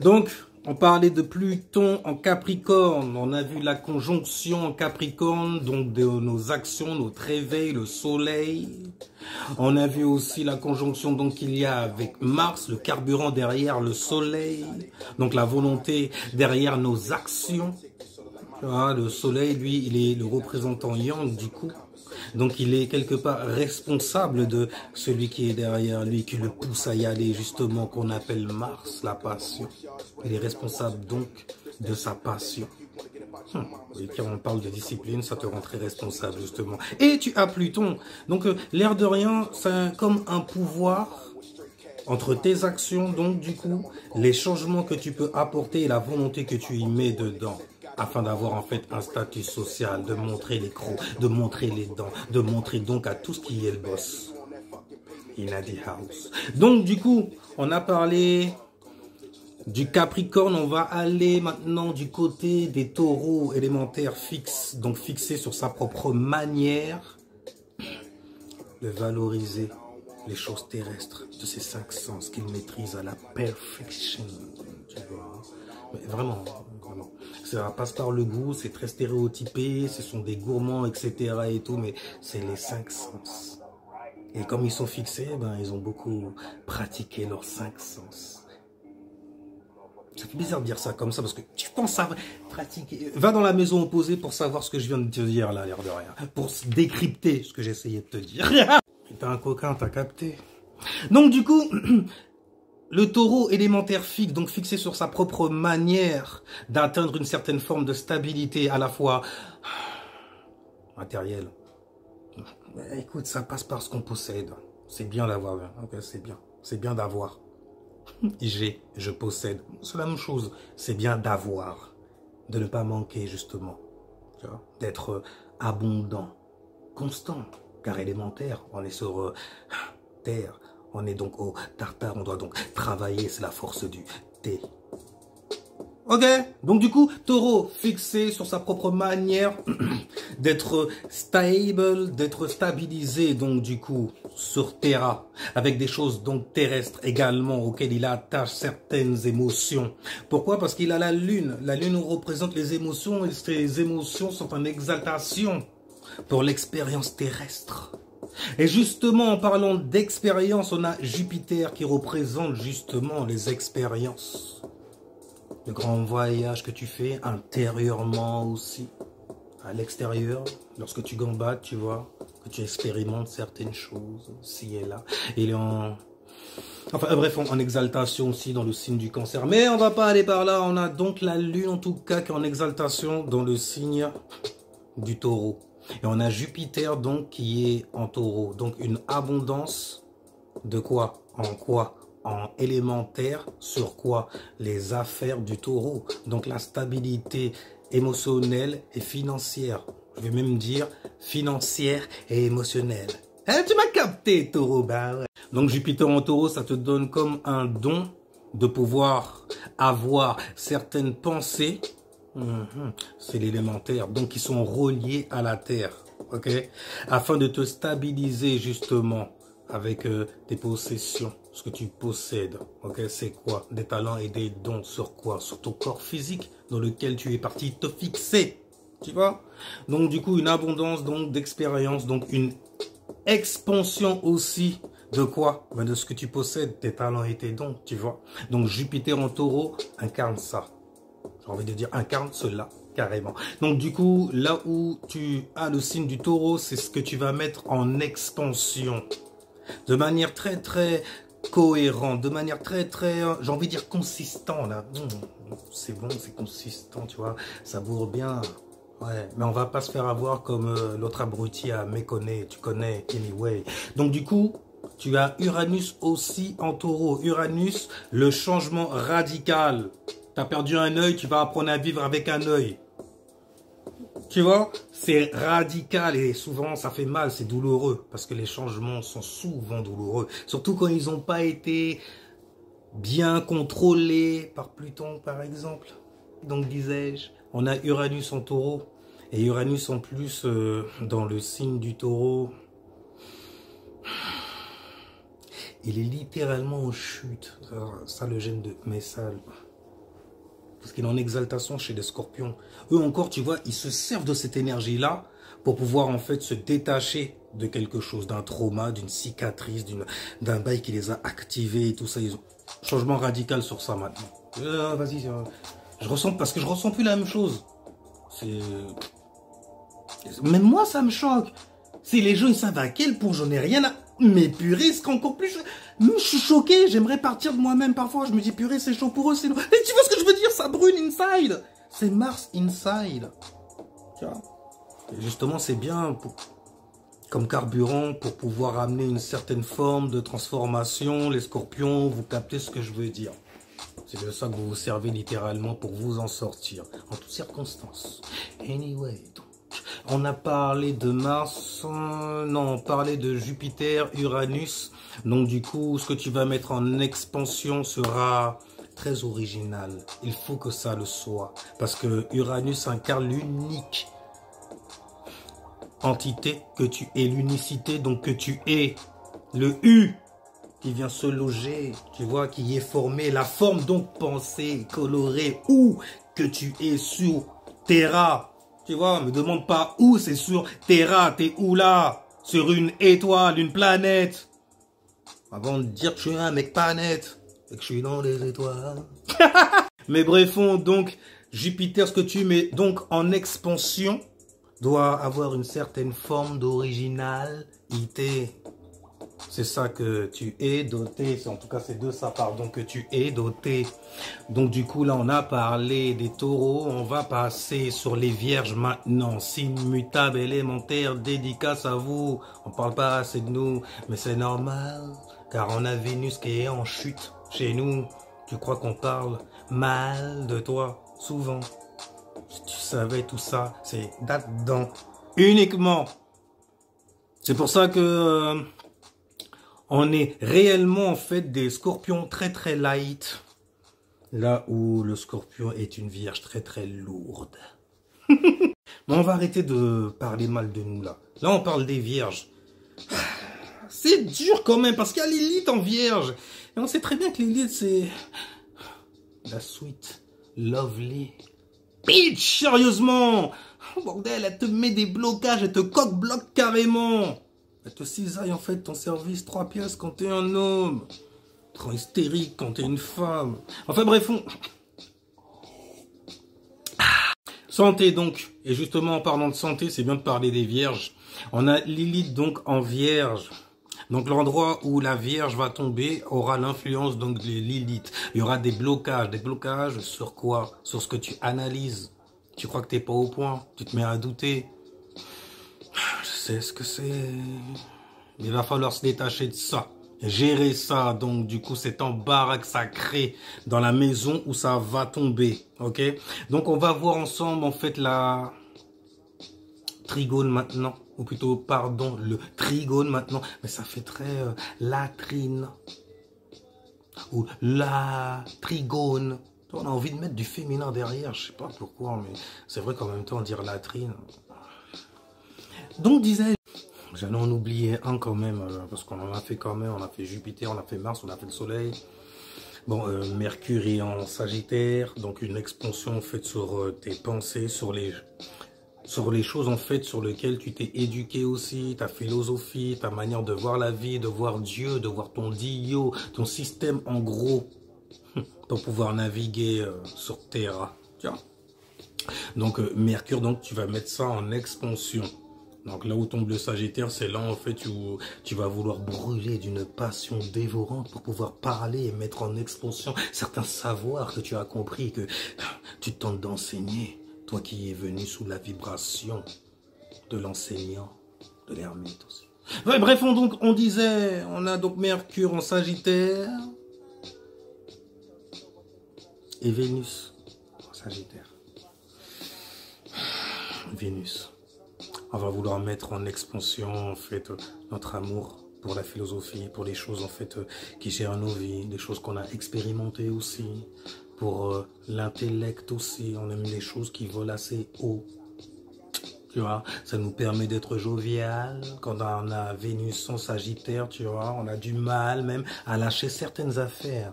Donc, on parlait de Pluton en Capricorne. On a vu la conjonction en Capricorne, donc de nos actions, notre réveil, le soleil. On a vu aussi la conjonction donc qu'il y a avec Mars, le carburant derrière le soleil. Donc la volonté derrière nos actions. Tu vois, le soleil, lui, il est le représentant yang du coup. Donc il est quelque part responsable de celui qui est derrière lui, qui le pousse à y aller justement, qu'on appelle Mars, la passion. Il est responsable donc de sa passion. Et quand on parle de discipline, ça te rend très responsable justement. Et tu as Pluton. Donc l'air de rien, c'est comme un pouvoir entre tes actions, donc du coup, les changements que tu peux apporter et la volonté que tu y mets dedans, afin d'avoir en fait un statut social, de montrer les crocs, de montrer les dents, de montrer donc à tout ce qui est le boss. In the house. Donc du coup, on a parlé du Capricorne, on va aller maintenant du côté des taureaux élémentaires fixes, donc fixés sur sa propre manière de valoriser les choses terrestres de ces 5 sens qu'ils maîtrisent à la perfection, tu vois. Mais vraiment, vraiment. Ça passe par le goût, c'est très stéréotypé, ce sont des gourmands, etc. et tout, mais c'est les 5 sens. Et comme ils sont fixés, ben, ils ont beaucoup pratiqué leurs 5 sens. Ça fait bizarre de dire ça comme ça, parce que tu penses à pratiquer. Va dans la maison opposée pour savoir ce que je viens de te dire là, l'air de rien. Pour décrypter ce que j'essayais de te dire. T'es un coquin, t'as capté. Donc du coup, le taureau élémentaire fixe, donc fixé sur sa propre manière d'atteindre une certaine forme de stabilité à la fois matérielle. Écoute, ça passe par ce qu'on possède. C'est bien d'avoir, ok, c'est bien. C'est bien d'avoir. Je possède. C'est la même chose. C'est bien d'avoir. De ne pas manquer, justement. D'être abondant, constant. Car élémentaire, on est sur terre, on est donc au tartare, on doit donc travailler, c'est la force du thé. Ok, donc du coup, taureau fixé sur sa propre manière d'être stable, d'être stabilisé, donc du coup, sur terra, avec des choses donc terrestres également, auxquelles il attache certaines émotions. Pourquoi? Parce qu'il a la lune représente les émotions, et ces émotions sont en exaltation pour l'expérience terrestre. Et justement, en parlant d'expérience, on a Jupiter qui représente justement les expériences. Le grand voyage que tu fais intérieurement aussi, à l'extérieur, lorsque tu gambades, tu vois, que tu expérimentes certaines choses, ci et là. Il est en... Enfin bref, en exaltation aussi dans le signe du Cancer. Mais on va pas aller par là, on a donc la lune en tout cas qui est en exaltation dans le signe du Taureau. Et on a Jupiter donc qui est en Taureau. Donc une abondance de quoi? En quoi? En élémentaire sur quoi? Les affaires du Taureau. Donc la stabilité émotionnelle et financière. Je vais même dire financière et émotionnelle. Hein, tu m'as capté, Taureau? Bah ouais. Donc Jupiter en Taureau, ça te donne comme un don de pouvoir avoir certaines pensées. C'est l'élémentaire, donc qui sont reliés à la terre, ok, afin de te stabiliser justement avec tes possessions, ce que tu possèdes, ok, c'est quoi? Des talents et des dons sur quoi? Sur ton corps physique dans lequel tu es parti te fixer, tu vois. Donc du coup une abondance donc d'expérience, donc une expansion aussi de quoi? Ben, de ce que tu possèdes, tes talents et tes dons, tu vois. Donc Jupiter en Taureau incarne ça. J'ai envie de dire incarne cela, carrément. Donc du coup, là où tu as le signe du Taureau, c'est ce que tu vas mettre en expansion. De manière très très cohérente, de manière très très, j'ai envie de dire consistant là. C'est bon, c'est consistant, tu vois, ça bourre bien. Ouais, mais on va pas se faire avoir comme l'autre abruti à méconnaître, tu connais, anyway. Donc du coup, tu as Uranus aussi en Taureau. Uranus, le changement radical. Tu as perdu un œil, tu vas apprendre à vivre avec un œil. Tu vois, c'est radical et souvent ça fait mal, c'est douloureux. Parce que les changements sont souvent douloureux. Surtout quand ils n'ont pas été bien contrôlés par Pluton par exemple. Donc disais-je, on a Uranus en Taureau. Et Uranus en plus dans le signe du Taureau. Il est littéralement en chute. Ça le gêne de... Mais ça... Parce qu'il est en exaltation chez les scorpions. Eux encore, tu vois, ils se servent de cette énergie-là pour pouvoir en fait se détacher de quelque chose, d'un trauma, d'une cicatrice, d'un bail qui les a activés et tout ça. Ils ont changement radical sur ça maintenant. Vas-y, je ressens, parce que je ressens plus la même chose. Même moi, ça me choque. Si les gens ils savent à quel point j'en ai rien à... Mais purée, c'est encore plus... Je suis choqué, j'aimerais partir de moi-même parfois. Je me dis, purée, c'est chaud pour eux, c'est... Et tu vois ce que je veux dire? Ça brûle inside. C'est Mars inside. Tu vois? Et justement, c'est bien comme carburant pour pouvoir amener une certaine forme de transformation. Les scorpions, vous captez ce que je veux dire. C'est de ça que vous vous servez littéralement pour vous en sortir. En toutes circonstances. Anyway, donc, on a parlé de Mars, non, on parlait de Jupiter, Uranus. Donc du coup, ce que tu vas mettre en expansion sera très original. Il faut que ça le soit. Parce que Uranus incarne l'unique entité que tu es, l'unicité, donc que tu es. Le U qui vient se loger, tu vois, qui est formé, la forme donc pensée, colorée, ou que tu es sur Terra. Tu vois, me demande pas où, c'est sur Terra, t'es où là? Sur une étoile, une planète. Avant de dire que je suis un mec pas net, et que je suis dans les étoiles. Mais bref, donc, Jupiter, ce que tu mets donc en expansion, doit avoir une certaine forme d'originalité. C'est ça que tu es doté, en tout cas c'est de ça, pardon, que tu es doté. Donc du coup là on a parlé des taureaux, on va passer sur les vierges maintenant. Signe mutable élémentaire, dédicace à vous. On parle pas assez de nous, mais c'est normal, car on a Vénus qui est en chute chez nous. Tu crois qu'on parle mal de toi, souvent. Si tu savais tout ça, c'est là-dedans uniquement. C'est pour ça que... on est réellement en fait des scorpions très très light. Là où le scorpion est une vierge très très lourde. Mais on va arrêter de parler mal de nous là. Là on parle des vierges. C'est dur quand même parce qu'il y a Lilith en vierge. Et on sait très bien que Lilith c'est... la sweet, lovely bitch, sérieusement. Oh, bordel, elle te met des blocages, elle te coque-bloque carrément. Elle te cisaille en fait ton service 3 pièces quand t'es un homme. Trop hystérique quand t'es une femme. Enfin bref, santé donc. Et justement en parlant de santé, c'est bien de parler des vierges. On a Lilith donc en vierge. Donc l'endroit où la vierge va tomber aura l'influence donc de Lilith. Il y aura des blocages. Des blocages sur quoi? Sur ce que tu analyses. Tu crois que t'es pas au point. Tu te mets à douter. Je sais ce que c'est. Il va falloir se détacher de ça. Gérer ça. Donc, du coup, cet embarras que ça crée dans la maison où ça va tomber. Ok? Donc, on va voir ensemble, en fait, la trigone maintenant. Ou plutôt, pardon, le trigone maintenant. Mais ça fait très latrine. Ou la trigone. On a envie de mettre du féminin derrière. Je sais pas pourquoi, mais c'est vrai qu'en même temps, dire latrine... Donc, disais, j'allais en oublier un quand même, parce qu'on en a fait quand même, on a fait Jupiter, on a fait Mars, on a fait le Soleil. Bon, Mercure est en Sagittaire, donc une expansion faite sur tes pensées, sur les choses en fait sur lesquelles tu t'es éduqué aussi, ta philosophie, ta manière de voir la vie, de voir Dieu, de voir ton Dio, ton système en gros, pour pouvoir naviguer sur Terre. Tiens. Donc Mercure, donc tu vas mettre ça en expansion. Donc là où tombe le Sagittaire, c'est là en fait où tu vas vouloir brûler d'une passion dévorante pour pouvoir parler et mettre en expansion certains savoirs que tu as compris, que tu tentes d'enseigner. Toi qui es venu sous la vibration de l'enseignant, de l'ermite aussi. Ouais, bref, on disait, on a donc Mercure en Sagittaire et Vénus en Sagittaire. Vénus. On va vouloir mettre en expansion en fait notre amour pour la philosophie, pour les choses en fait qui gèrent nos vies, des choses qu'on a expérimentées aussi, pour l'intellect aussi. On aime les choses qui volent assez haut. Tu vois, ça nous permet d'être jovial. Quand on a Vénus en Sagittaire, tu vois, on a du mal même à lâcher certaines affaires.